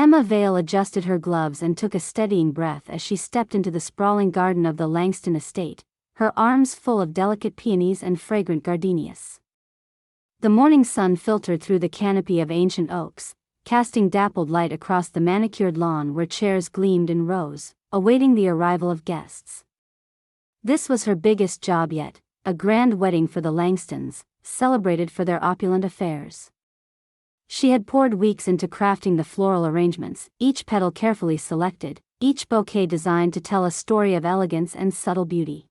Emma Vale adjusted her gloves and took a steadying breath as she stepped into the sprawling garden of the Langston estate, her arms full of delicate peonies and fragrant gardenias. The morning sun filtered through the canopy of ancient oaks, casting dappled light across the manicured lawn where chairs gleamed in rows, awaiting the arrival of guests. This was her biggest job yet, a grand wedding for the Langstons, celebrated for their opulent affairs. She had poured weeks into crafting the floral arrangements, each petal carefully selected, each bouquet designed to tell a story of elegance and subtle beauty.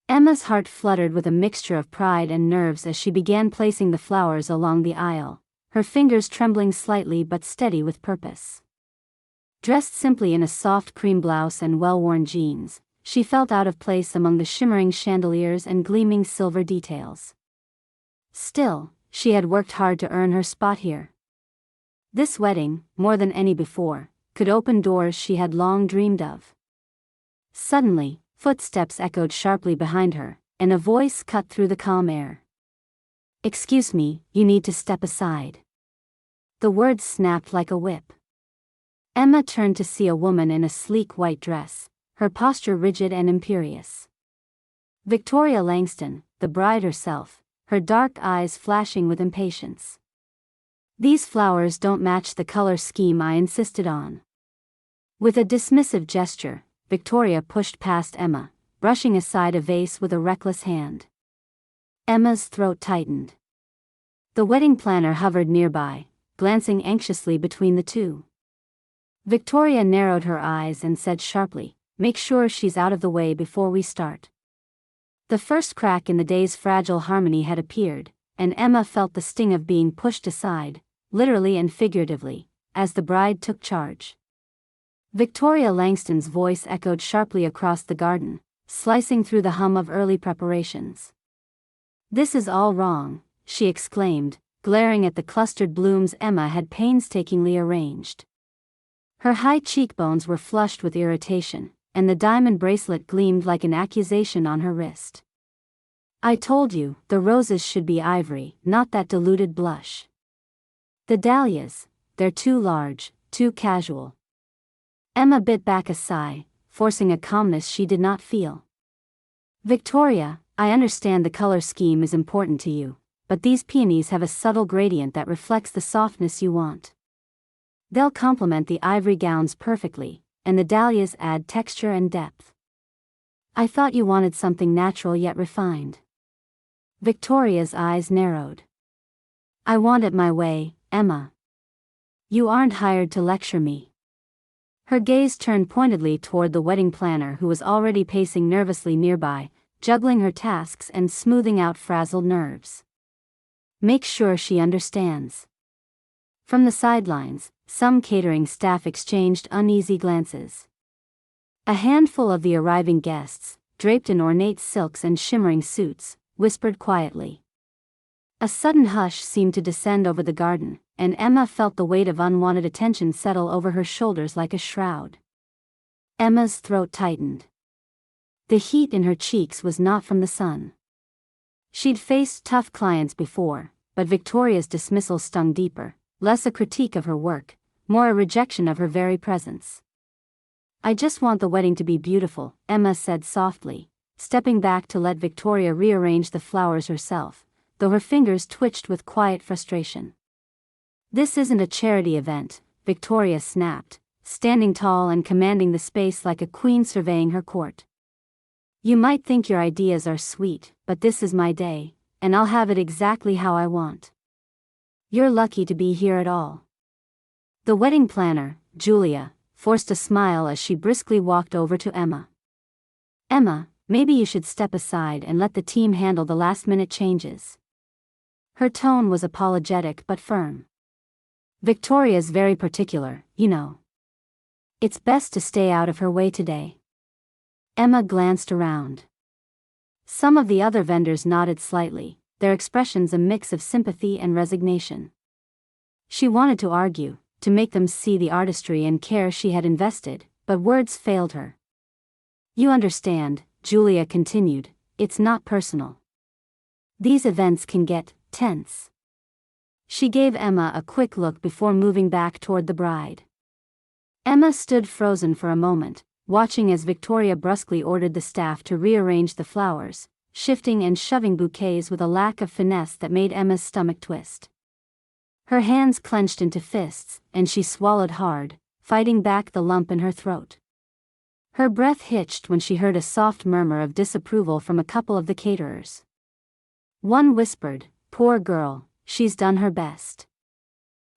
Emma's heart fluttered with a mixture of pride and nerves as she began placing the flowers along the aisle, her fingers trembling slightly but steady with purpose. Dressed simply in a soft cream blouse and well-worn jeans, she felt out of place among the shimmering chandeliers and gleaming silver details. Still, she had worked hard to earn her spot here. This wedding, more than any before, could open doors she had long dreamed of. Suddenly, footsteps echoed sharply behind her, and a voice cut through the calm air. "Excuse me, you need to step aside." The words snapped like a whip. Emma turned to see a woman in a sleek white dress, her posture rigid and imperious. Victoria Langston, the bride herself, her dark eyes flashing with impatience. "These flowers don't match the color scheme I insisted on." With a dismissive gesture, Victoria pushed past Emma, brushing aside a vase with a reckless hand. Emma's throat tightened. The wedding planner hovered nearby, glancing anxiously between the two. Victoria narrowed her eyes and said sharply, "Make sure she's out of the way before we start." The first crack in the day's fragile harmony had appeared, and Emma felt the sting of being pushed aside, literally and figuratively, as the bride took charge. Victoria Langston's voice echoed sharply across the garden, slicing through the hum of early preparations. "This is all wrong," she exclaimed, glaring at the clustered blooms Emma had painstakingly arranged. Her high cheekbones were flushed with irritation, and the diamond bracelet gleamed like an accusation on her wrist. "I told you, the roses should be ivory, not that diluted blush. The dahlias, they're too large, too casual." Emma bit back a sigh, forcing a calmness she did not feel. "Victoria, I understand the color scheme is important to you, but these peonies have a subtle gradient that reflects the softness you want. They'll complement the ivory gowns perfectly, and the dahlias add texture and depth. I thought you wanted something natural yet refined." Victoria's eyes narrowed. "I want it my way, Emma. You aren't hired to lecture me." Her gaze turned pointedly toward the wedding planner who was already pacing nervously nearby, juggling her tasks and smoothing out frazzled nerves. "Make sure she understands." From the sidelines, some catering staff exchanged uneasy glances. A handful of the arriving guests, draped in ornate silks and shimmering suits, whispered quietly. A sudden hush seemed to descend over the garden, and Emma felt the weight of unwanted attention settle over her shoulders like a shroud. Emma's throat tightened. The heat in her cheeks was not from the sun. She'd faced tough clients before, but Victoria's dismissal stung deeper, less a critique of her work, more a rejection of her very presence. "I just want the wedding to be beautiful," Emma said softly, stepping back to let Victoria rearrange the flowers herself, though her fingers twitched with quiet frustration. "This isn't a charity event," Victoria snapped, standing tall and commanding the space like a queen surveying her court. "You might think your ideas are sweet, but this is my day, and I'll have it exactly how I want. You're lucky to be here at all." The wedding planner, Julia, forced a smile as she briskly walked over to Emma. "Emma, maybe you should step aside and let the team handle the last-minute changes." Her tone was apologetic but firm. "Victoria's very particular, you know. It's best to stay out of her way today." Emma glanced around. Some of the other vendors nodded slightly, their expressions a mix of sympathy and resignation. She wanted to argue, to make them see the artistry and care she had invested, but words failed her. "You understand," Julia continued, "it's not personal. These events can get tense." She gave Emma a quick look before moving back toward the bride. Emma stood frozen for a moment, watching as Victoria brusquely ordered the staff to rearrange the flowers, shifting and shoving bouquets with a lack of finesse that made Emma's stomach twist. Her hands clenched into fists, and she swallowed hard, fighting back the lump in her throat. Her breath hitched when she heard a soft murmur of disapproval from a couple of the caterers. One whispered, "Poor girl, she's done her best."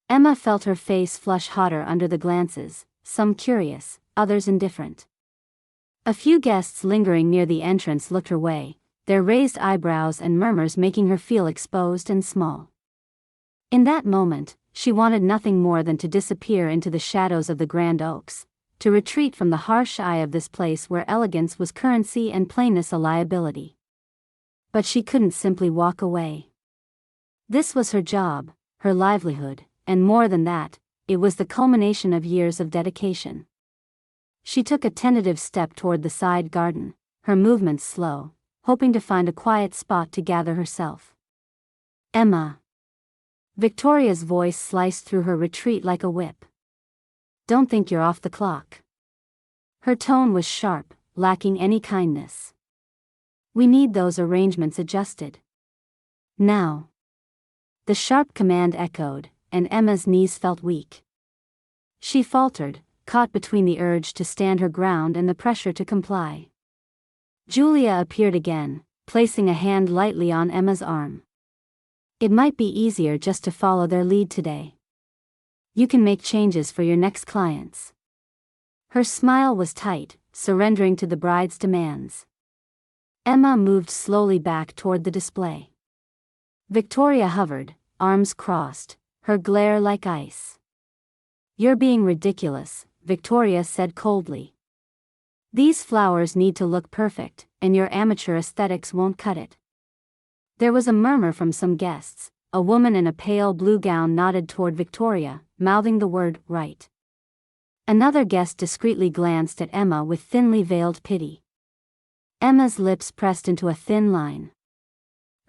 Emma felt her face flush hotter under the glances, some curious, others indifferent. A few guests lingering near the entrance looked her way, their raised eyebrows and murmurs making her feel exposed and small. In that moment, she wanted nothing more than to disappear into the shadows of the grand oaks, to retreat from the harsh eye of this place where elegance was currency and plainness a liability. But she couldn't simply walk away. This was her job, her livelihood, and more than that, it was the culmination of years of dedication. She took a tentative step toward the side garden, her movements slow, hoping to find a quiet spot to gather herself. "Emma." Victoria's voice sliced through her retreat like a whip. "Don't think you're off the clock." Her tone was sharp, lacking any kindness. "We need those arrangements adjusted. Now." The sharp command echoed, and Emma's knees felt weak. She faltered, caught between the urge to stand her ground and the pressure to comply. Julia appeared again, placing a hand lightly on Emma's arm. "It might be easier just to follow their lead today. You can make changes for your next clients." Her smile was tight, surrendering to the bride's demands. Emma moved slowly back toward the display. Victoria hovered, arms crossed, her glare like ice. "You're being ridiculous," Victoria said coldly. "These flowers need to look perfect, and your amateur aesthetics won't cut it." There was a murmur from some guests. A woman in a pale blue gown nodded toward Victoria, mouthing the word, "right." Another guest discreetly glanced at Emma with thinly veiled pity. Emma's lips pressed into a thin line.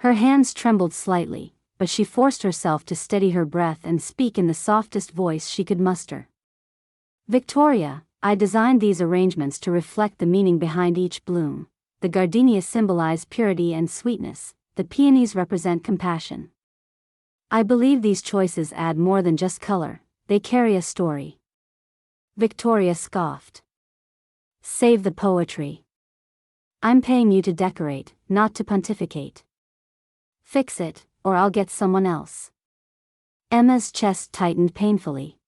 Her hands trembled slightly, but she forced herself to steady her breath and speak in the softest voice she could muster. "Victoria, I designed these arrangements to reflect the meaning behind each bloom. The gardenias symbolize purity and sweetness, the peonies represent compassion. I believe these choices add more than just color, they carry a story." Victoria scoffed. "Save the poetry. I'm paying you to decorate, not to pontificate. Fix it, or I'll get someone else." Emma's chest tightened painfully.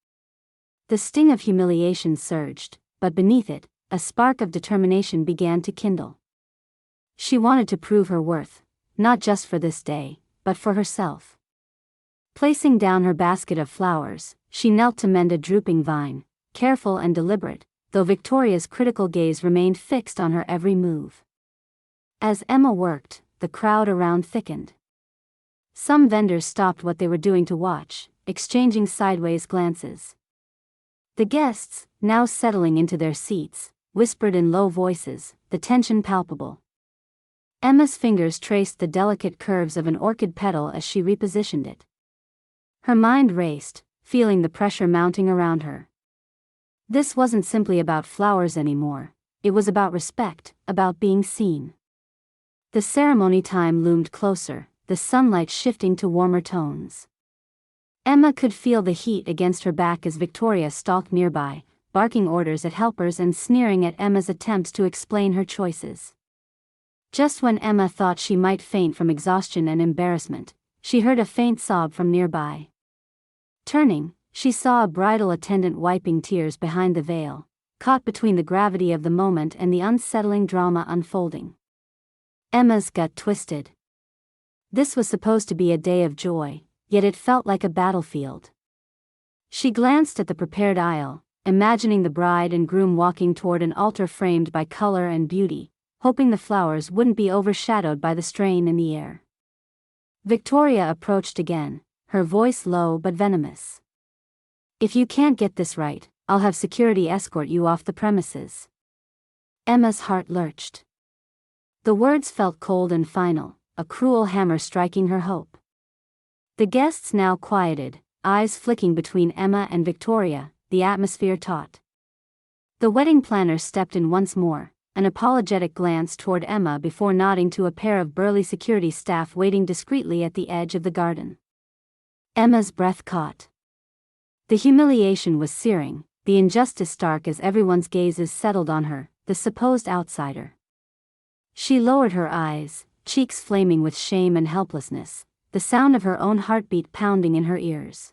The sting of humiliation surged, but beneath it, a spark of determination began to kindle. She wanted to prove her worth, not just for this day, but for herself. Placing down her basket of flowers, she knelt to mend a drooping vine, careful and deliberate, though Victoria's critical gaze remained fixed on her every move. As Emma worked, the crowd around thickened. Some vendors stopped what they were doing to watch, exchanging sideways glances. The guests, now settling into their seats, whispered in low voices, the tension palpable. Emma's fingers traced the delicate curves of an orchid petal as she repositioned it. Her mind raced, feeling the pressure mounting around her. This wasn't simply about flowers anymore, it was about respect, about being seen. The ceremony time loomed closer, the sunlight shifting to warmer tones. Emma could feel the heat against her back as Victoria stalked nearby, barking orders at helpers and sneering at Emma's attempts to explain her choices. Just when Emma thought she might faint from exhaustion and embarrassment, she heard a faint sob from nearby. Turning, she saw a bridal attendant wiping tears behind the veil, caught between the gravity of the moment and the unsettling drama unfolding. Emma's gut twisted. This was supposed to be a day of joy, yet it felt like a battlefield. She glanced at the prepared aisle, imagining the bride and groom walking toward an altar framed by color and beauty, hoping the flowers wouldn't be overshadowed by the strain in the air. Victoria approached again, her voice low but venomous. "If you can't get this right, I'll have security escort you off the premises." Emma's heart lurched. The words felt cold and final, a cruel hammer striking her hope. The guests now quieted, eyes flicking between Emma and Victoria, the atmosphere taut. The wedding planner stepped in once more, an apologetic glance toward Emma before nodding to a pair of burly security staff waiting discreetly at the edge of the garden. Emma's breath caught. The humiliation was searing, the injustice stark as everyone's gazes settled on her, the supposed outsider. She lowered her eyes, cheeks flaming with shame and helplessness, the sound of her own heartbeat pounding in her ears.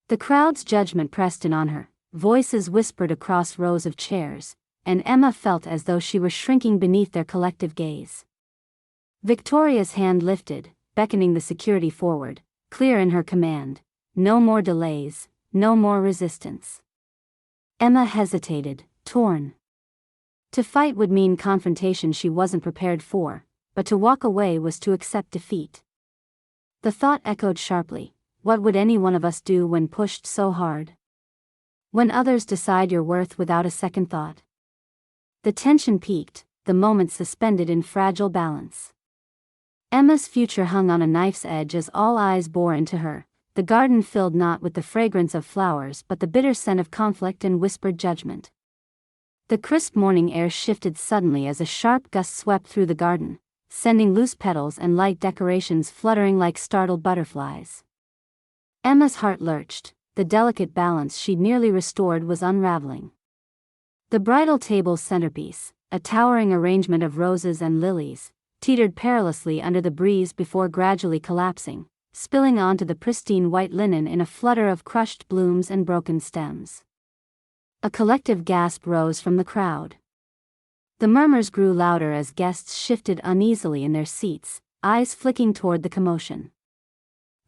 The crowd's judgment pressed in on her, voices whispered across rows of chairs, and Emma felt as though she were shrinking beneath their collective gaze. Victoria's hand lifted, beckoning the security forward, clear in her command. No more delays, no more resistance. Emma hesitated, torn. To fight would mean confrontation she wasn't prepared for, but to walk away was to accept defeat. The thought echoed sharply, what would any one of us do when pushed so hard? When others decide your worth without a second thought. The tension peaked, the moment suspended in fragile balance. Emma's future hung on a knife's edge as all eyes bore into her, the garden filled not with the fragrance of flowers but the bitter scent of conflict and whispered judgment. The crisp morning air shifted suddenly as a sharp gust swept through the garden, sending loose petals and light decorations fluttering like startled butterflies. Emma's heart lurched, the delicate balance she'd nearly restored was unraveling. The bridal table's centerpiece, a towering arrangement of roses and lilies, teetered perilously under the breeze before gradually collapsing, spilling onto the pristine white linen in a flutter of crushed blooms and broken stems. A collective gasp rose from the crowd. The murmurs grew louder as guests shifted uneasily in their seats, eyes flicking toward the commotion.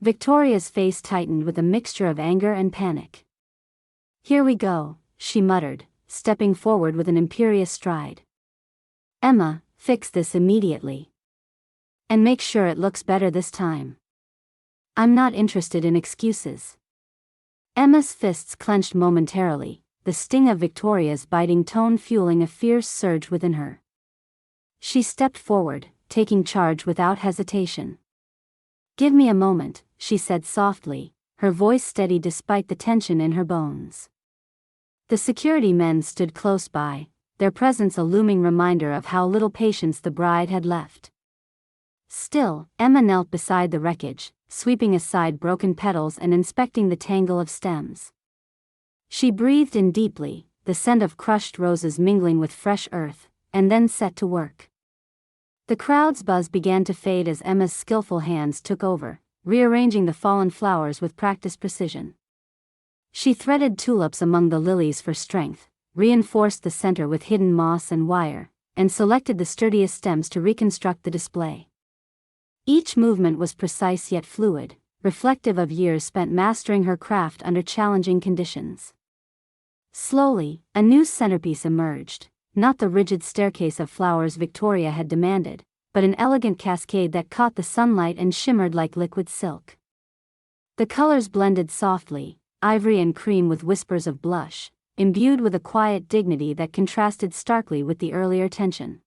Victoria's face tightened with a mixture of anger and panic. "Here we go," she muttered, stepping forward with an imperious stride. "Emma, fix this immediately. And make sure it looks better this time. I'm not interested in excuses." Emma's fists clenched momentarily, the sting of Victoria's biting tone fueling a fierce surge within her. She stepped forward, taking charge without hesitation. "Give me a moment," she said softly, her voice steady despite the tension in her bones. The security men stood close by, their presence a looming reminder of how little patience the bride had left. Still, Emma knelt beside the wreckage, sweeping aside broken petals and inspecting the tangle of stems. She breathed in deeply, the scent of crushed roses mingling with fresh earth, and then set to work. The crowd's buzz began to fade as Emma's skillful hands took over, rearranging the fallen flowers with practiced precision. She threaded tulips among the lilies for strength, reinforced the center with hidden moss and wire, and selected the sturdiest stems to reconstruct the display. Each movement was precise yet fluid, reflective of years spent mastering her craft under challenging conditions. Slowly, a new centerpiece emerged, not the rigid staircase of flowers Victoria had demanded, but an elegant cascade that caught the sunlight and shimmered like liquid silk. The colors blended softly, ivory and cream with whispers of blush, imbued with a quiet dignity that contrasted starkly with the earlier tension.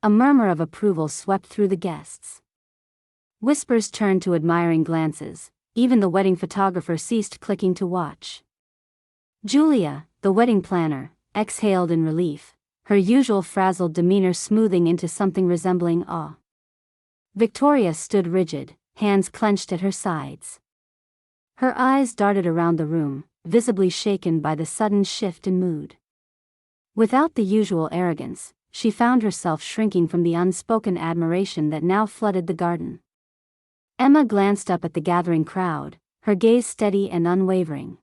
A murmur of approval swept through the guests. Whispers turned to admiring glances, even the wedding photographer ceased clicking to watch. Julia, the wedding planner, exhaled in relief, her usual frazzled demeanor smoothing into something resembling awe. Victoria stood rigid, hands clenched at her sides. Her eyes darted around the room, visibly shaken by the sudden shift in mood. Without the usual arrogance, she found herself shrinking from the unspoken admiration that now flooded the garden. Emma glanced up at the gathering crowd, her gaze steady and unwavering.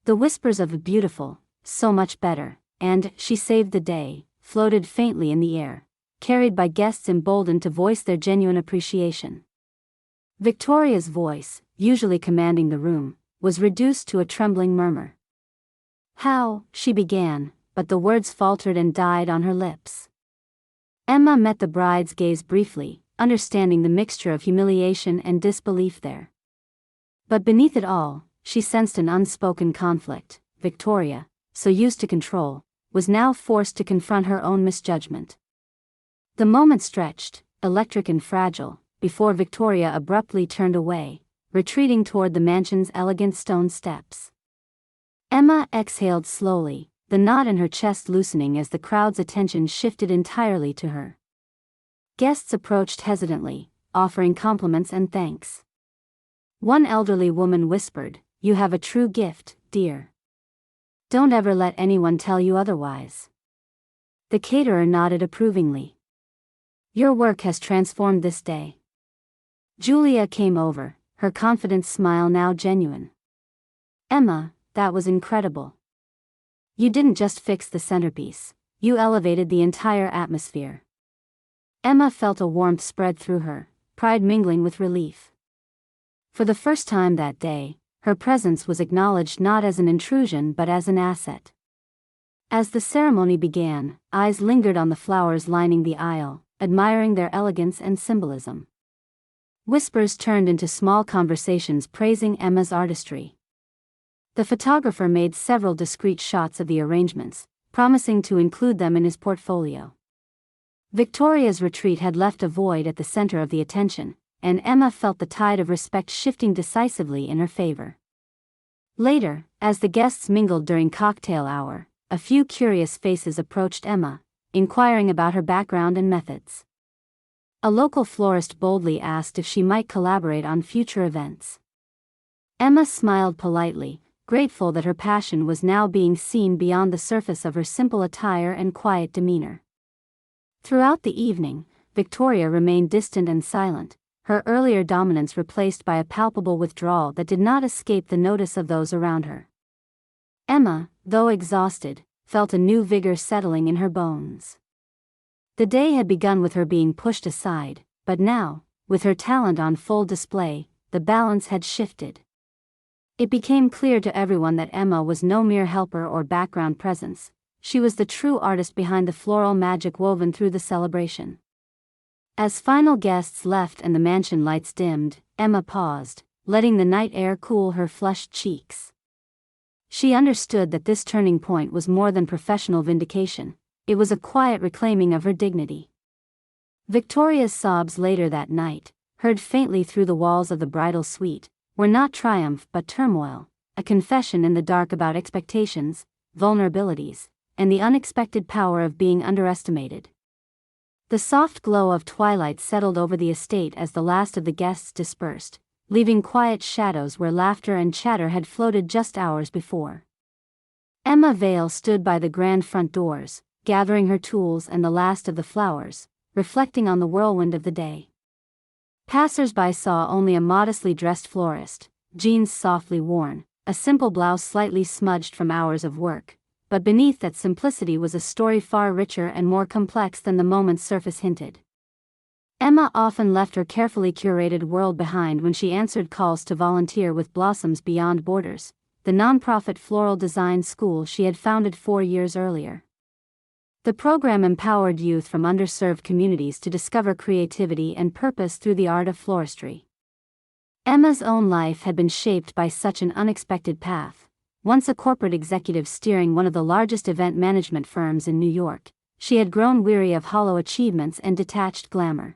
The whispers of "beautiful," "so much better," and "she saved the day," floated faintly in the air, carried by guests emboldened to voice their genuine appreciation. Victoria's voice, usually commanding the room, was reduced to a trembling murmur. "How," she began, but the words faltered and died on her lips. Emma met the bride's gaze briefly, understanding the mixture of humiliation and disbelief there. But beneath it all, she sensed an unspoken conflict. Victoria, so used to control, was now forced to confront her own misjudgment. The moment stretched, electric and fragile, before Victoria abruptly turned away, retreating toward the mansion's elegant stone steps. Emma exhaled slowly, the knot in her chest loosening as the crowd's attention shifted entirely to her. Guests approached hesitantly, offering compliments and thanks. One elderly woman whispered, "You have a true gift, dear. Don't ever let anyone tell you otherwise." The caterer nodded approvingly. "Your work has transformed this day." Julia came over, her confident smile now genuine. "Emma, that was incredible. You didn't just fix the centerpiece, you elevated the entire atmosphere." Emma felt a warmth spread through her, pride mingling with relief. For the first time that day, her presence was acknowledged not as an intrusion but as an asset. As the ceremony began, eyes lingered on the flowers lining the aisle, admiring their elegance and symbolism. Whispers turned into small conversations praising Emma's artistry. The photographer made several discreet shots of the arrangements, promising to include them in his portfolio. Victoria's retreat had left a void at the center of the attention, and Emma felt the tide of respect shifting decisively in her favor. Later, as the guests mingled during cocktail hour, a few curious faces approached Emma, inquiring about her background and methods. A local florist boldly asked if she might collaborate on future events. Emma smiled politely, grateful that her passion was now being seen beyond the surface of her simple attire and quiet demeanor. Throughout the evening, Victoria remained distant and silent, her earlier dominance replaced by a palpable withdrawal that did not escape the notice of those around her. Emma, though exhausted, felt a new vigor settling in her bones. The day had begun with her being pushed aside, but now, with her talent on full display, the balance had shifted. It became clear to everyone that Emma was no mere helper or background presence, she was the true artist behind the floral magic woven through the celebration. As final guests left and the mansion lights dimmed, Emma paused, letting the night air cool her flushed cheeks. She understood that this turning point was more than professional vindication, it was a quiet reclaiming of her dignity. Victoria's sobs later that night, heard faintly through the walls of the bridal suite, were not triumph but turmoil, a confession in the dark about expectations, vulnerabilities, and the unexpected power of being underestimated. The soft glow of twilight settled over the estate as the last of the guests dispersed, leaving quiet shadows where laughter and chatter had floated just hours before. Emma Vale stood by the grand front doors, gathering her tools and the last of the flowers, reflecting on the whirlwind of the day. Passers-by saw only a modestly dressed florist, jeans softly worn, a simple blouse slightly smudged from hours of work, but beneath that simplicity was a story far richer and more complex than the moment's surface hinted. Emma often left her carefully curated world behind when she answered calls to volunteer with Blossoms Beyond Borders, the nonprofit floral design school she had founded 4 years earlier. The program empowered youth from underserved communities to discover creativity and purpose through the art of floristry. Emma's own life had been shaped by such an unexpected path. Once a corporate executive steering one of the largest event management firms in New York, she had grown weary of hollow achievements and detached glamour.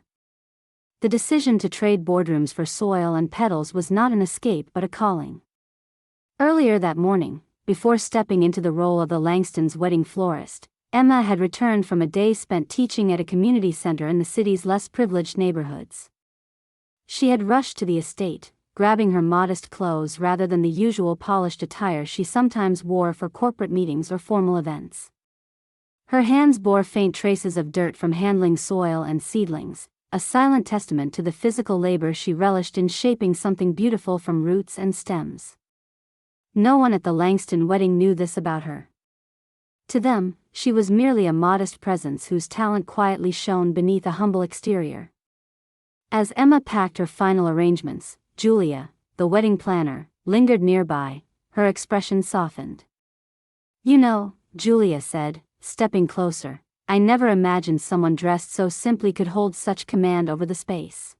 The decision to trade boardrooms for soil and petals was not an escape but a calling. Earlier that morning, before stepping into the role of the Langstons' wedding florist, Emma had returned from a day spent teaching at a community center in the city's less privileged neighborhoods. She had rushed to the estate, grabbing her modest clothes rather than the usual polished attire she sometimes wore for corporate meetings or formal events. Her hands bore faint traces of dirt from handling soil and seedlings, a silent testament to the physical labor she relished in shaping something beautiful from roots and stems. No one at the Langston wedding knew this about her. To them, she was merely a modest presence whose talent quietly shone beneath a humble exterior. As Emma packed her final arrangements, Julia, the wedding planner, lingered nearby, her expression softened. "You know," Julia said, stepping closer, "I never imagined someone dressed so simply could hold such command over the space.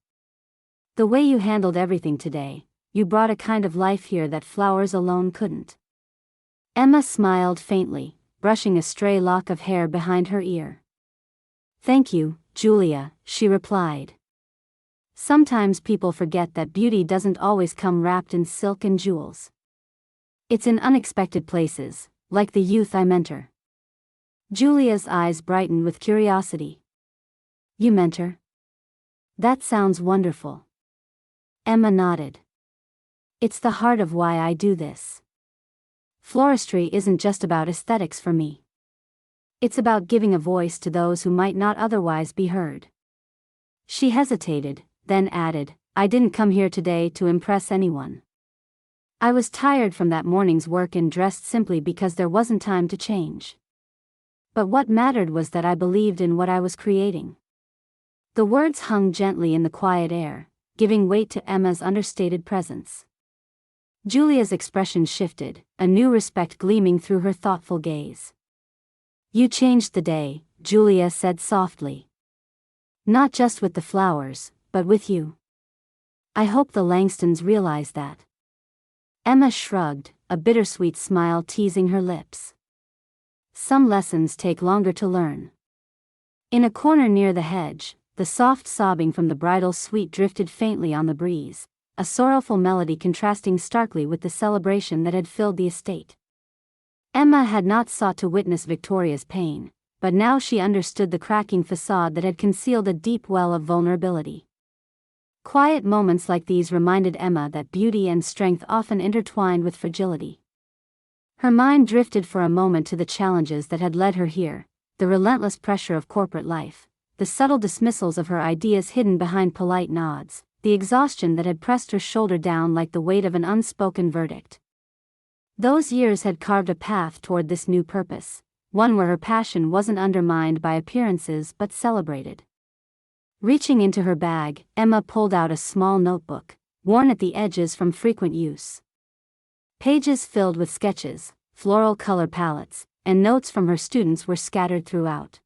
The way you handled everything today, you brought a kind of life here that flowers alone couldn't." Emma smiled faintly, brushing a stray lock of hair behind her ear. "Thank you, Julia," she replied. "Sometimes people forget that beauty doesn't always come wrapped in silk and jewels. It's in unexpected places, like the youth I mentor. Julia's eyes brightened with curiosity. You mentor? That sounds wonderful. Emma nodded. It's the heart of why I do this. Floristry isn't just about aesthetics for me. It's about giving a voice to those who might not otherwise be heard. She hesitated, then added, I didn't come here today to impress anyone. I was tired from that morning's work and dressed simply because there wasn't time to change. But what mattered was that I believed in what I was creating. The words hung gently in the quiet air, giving weight to Emma's understated presence. Julia's expression shifted, a new respect gleaming through her thoughtful gaze. You changed the day, Julia said softly. Not just with the flowers, but with you. I hope the Langstons realize that. Emma shrugged, a bittersweet smile teasing her lips. Some lessons take longer to learn. In a corner near the hedge, the soft sobbing from the bridal suite drifted faintly on the breeze, a sorrowful melody contrasting starkly with the celebration that had filled the estate. Emma had not sought to witness Victoria's pain, but now she understood the cracking facade that had concealed a deep well of vulnerability. Quiet moments like these reminded Emma that beauty and strength often intertwined with fragility. Her mind drifted for a moment to the challenges that had led her here, the relentless pressure of corporate life, the subtle dismissals of her ideas hidden behind polite nods, the exhaustion that had pressed her shoulder down like the weight of an unspoken verdict. Those years had carved a path toward this new purpose, one where her passion wasn't undermined by appearances but celebrated. Reaching into her bag, Emma pulled out a small notebook, worn at the edges from frequent use. Pages filled with sketches, floral color palettes, and notes from her students were scattered throughout.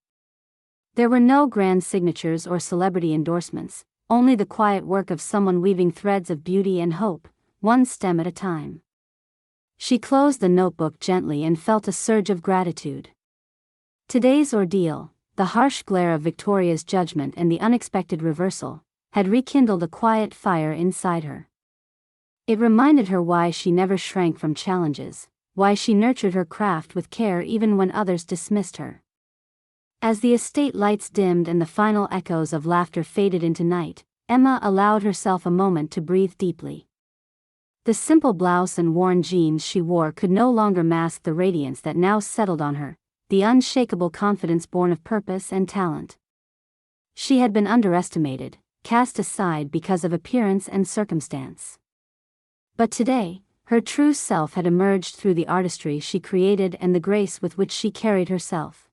There were no grand signatures or celebrity endorsements, only the quiet work of someone weaving threads of beauty and hope, one stem at a time. She closed the notebook gently and felt a surge of gratitude. Today's ordeal, the harsh glare of Victoria's judgment and the unexpected reversal, had rekindled a quiet fire inside her. It reminded her why she never shrank from challenges, why she nurtured her craft with care even when others dismissed her. As the estate lights dimmed and the final echoes of laughter faded into night, Emma allowed herself a moment to breathe deeply. The simple blouse and worn jeans she wore could no longer mask the radiance that now settled on her, the unshakable confidence born of purpose and talent. She had been underestimated, cast aside because of appearance and circumstance. But today, her true self had emerged through the artistry she created and the grace with which she carried herself.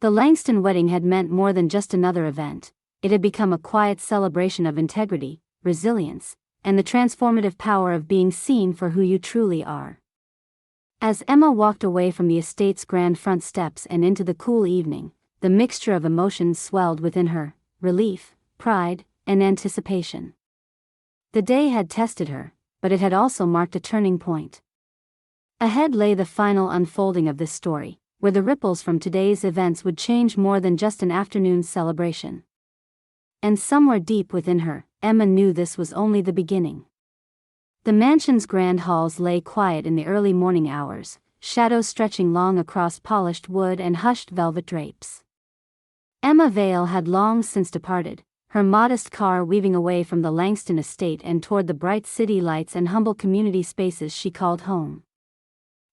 The Langston wedding had meant more than just another event, it had become a quiet celebration of integrity, resilience, and the transformative power of being seen for who you truly are. As Emma walked away from the estate's grand front steps and into the cool evening, the mixture of emotions swelled within her, relief, pride, and anticipation. The day had tested her, but it had also marked a turning point. Ahead lay the final unfolding of this story, where the ripples from today's events would change more than just an afternoon's celebration. And somewhere deep within her, Emma knew this was only the beginning. The mansion's grand halls lay quiet in the early morning hours, shadows stretching long across polished wood and hushed velvet drapes. Emma Vale had long since departed, her modest car weaving away from the Langston estate and toward the bright city lights and humble community spaces she called home.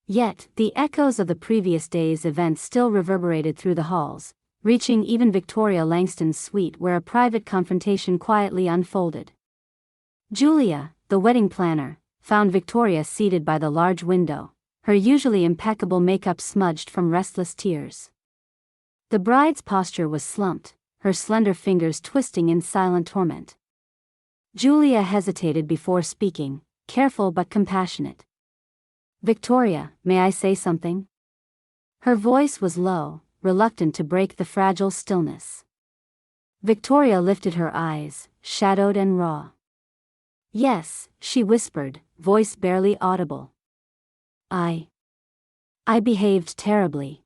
Yet, the echoes of the previous day's events still reverberated through the halls, reaching even Victoria Langston's suite where a private confrontation quietly unfolded. Julia, the wedding planner, found Victoria seated by the large window, her usually impeccable makeup smudged from restless tears. The bride's posture was slumped, her slender fingers twisting in silent torment. Julia hesitated before speaking, careful but compassionate. Victoria, may I say something? Her voice was low, reluctant to break the fragile stillness. Victoria lifted her eyes, shadowed and raw. Yes, she whispered, voice barely audible. I behaved terribly.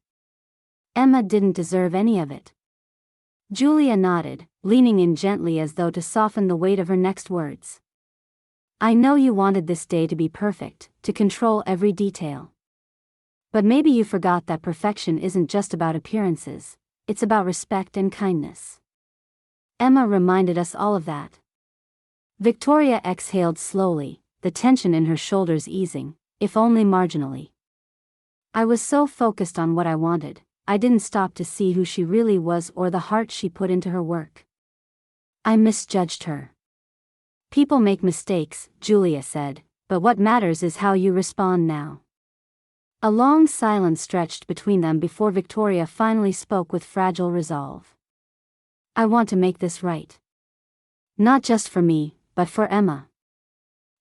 Emma didn't deserve any of it. Julia nodded, leaning in gently as though to soften the weight of her next words. I know you wanted this day to be perfect, to control every detail. But maybe you forgot that perfection isn't just about appearances, it's about respect and kindness. Emma reminded us all of that. Victoria exhaled slowly, the tension in her shoulders easing, if only marginally. I was so focused on what I wanted, I didn't stop to see who she really was or the heart she put into her work. I misjudged her. People make mistakes, Julia said, but what matters is how you respond now. A long silence stretched between them before Victoria finally spoke with fragile resolve. I want to make this right. Not just for me, but for Emma.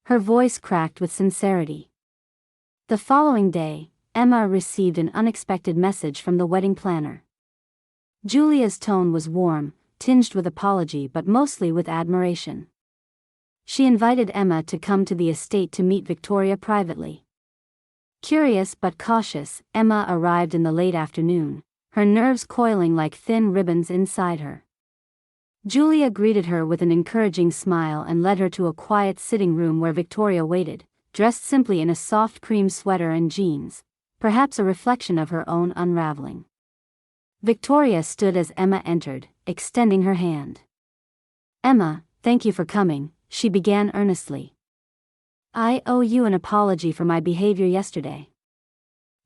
Her voice cracked with sincerity. The following day, Emma received an unexpected message from the wedding planner. Julia's tone was warm, tinged with apology but mostly with admiration. She invited Emma to come to the estate to meet Victoria privately. Curious but cautious, Emma arrived in the late afternoon, her nerves coiling like thin ribbons inside her. Julia greeted her with an encouraging smile and led her to a quiet sitting room where Victoria waited, dressed simply in a soft cream sweater and jeans, perhaps a reflection of her own unraveling. Victoria stood as Emma entered, extending her hand. "Emma, thank you for coming," she began earnestly. "I owe you an apology for my behavior yesterday.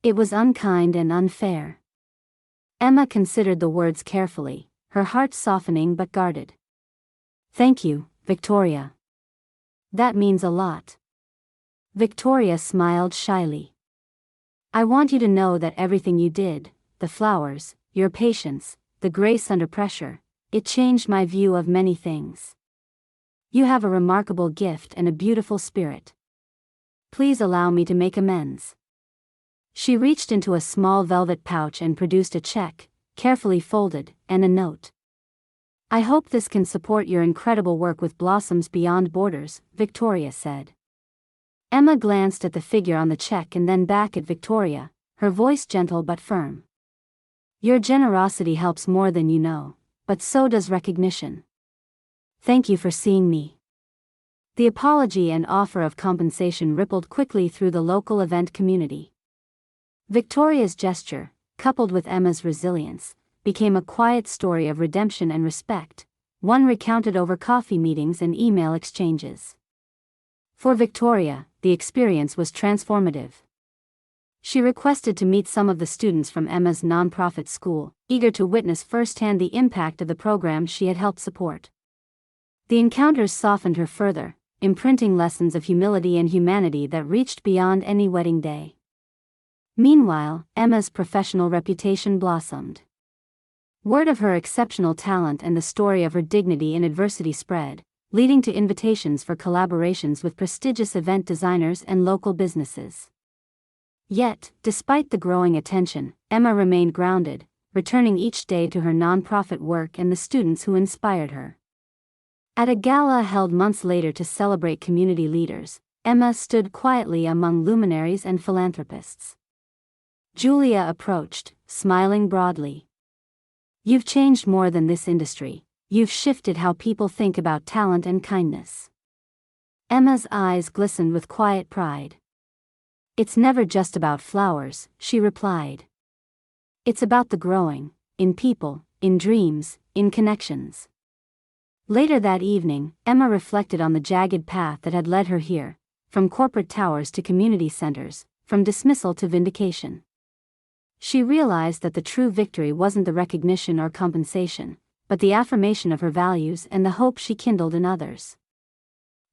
It was unkind and unfair." Emma considered the words carefully, her heart softening but guarded. "Thank you, Victoria. That means a lot." Victoria smiled shyly. "I want you to know that everything you did, the flowers, your patience, the grace under pressure, it changed my view of many things. You have a remarkable gift and a beautiful spirit. Please allow me to make amends." She reached into a small velvet pouch and produced a check, carefully folded, and a note. "I hope this can support your incredible work with Blossoms Beyond Borders," Victoria said. Emma glanced at the figure on the check and then back at Victoria, her voice gentle but firm. "Your generosity helps more than you know, but so does recognition. Thank you for seeing me." The apology and offer of compensation rippled quickly through the local event community. Victoria's gesture, coupled with Emma's resilience, became a quiet story of redemption and respect, one recounted over coffee meetings and email exchanges. For Victoria, the experience was transformative. She requested to meet some of the students from Emma's nonprofit school, eager to witness firsthand the impact of the program she had helped support. The encounters softened her further, imprinting lessons of humility and humanity that reached beyond any wedding day. Meanwhile, Emma's professional reputation blossomed. Word of her exceptional talent and the story of her dignity in adversity spread, leading to invitations for collaborations with prestigious event designers and local businesses. Yet, despite the growing attention, Emma remained grounded, returning each day to her nonprofit work and the students who inspired her. At a gala held months later to celebrate community leaders, Emma stood quietly among luminaries and philanthropists. Julia approached, smiling broadly. "You've changed more than this industry, you've shifted how people think about talent and kindness." Emma's eyes glistened with quiet pride. "It's never just about flowers," she replied. "It's about the growing, in people, in dreams, in connections." Later that evening, Emma reflected on the jagged path that had led her here, from corporate towers to community centers, from dismissal to vindication. She realized that the true victory wasn't the recognition or compensation, but the affirmation of her values and the hope she kindled in others.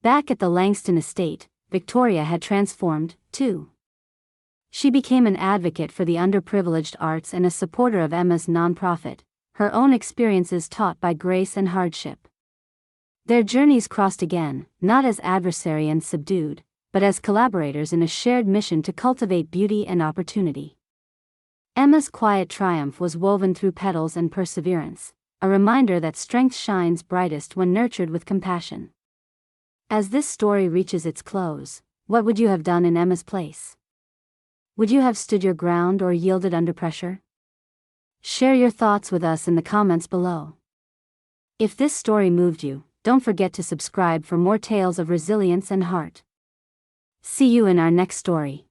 Back at the Langston estate, Victoria had transformed, too. She became an advocate for the underprivileged arts and a supporter of Emma's nonprofit, her own experiences taught by grace and hardship. Their journeys crossed again, not as adversary and subdued, but as collaborators in a shared mission to cultivate beauty and opportunity. Emma's quiet triumph was woven through petals and perseverance, a reminder that strength shines brightest when nurtured with compassion. As this story reaches its close, what would you have done in Emma's place? Would you have stood your ground or yielded under pressure? Share your thoughts with us in the comments below. If this story moved you, don't forget to subscribe for more tales of resilience and heart. See you in our next story.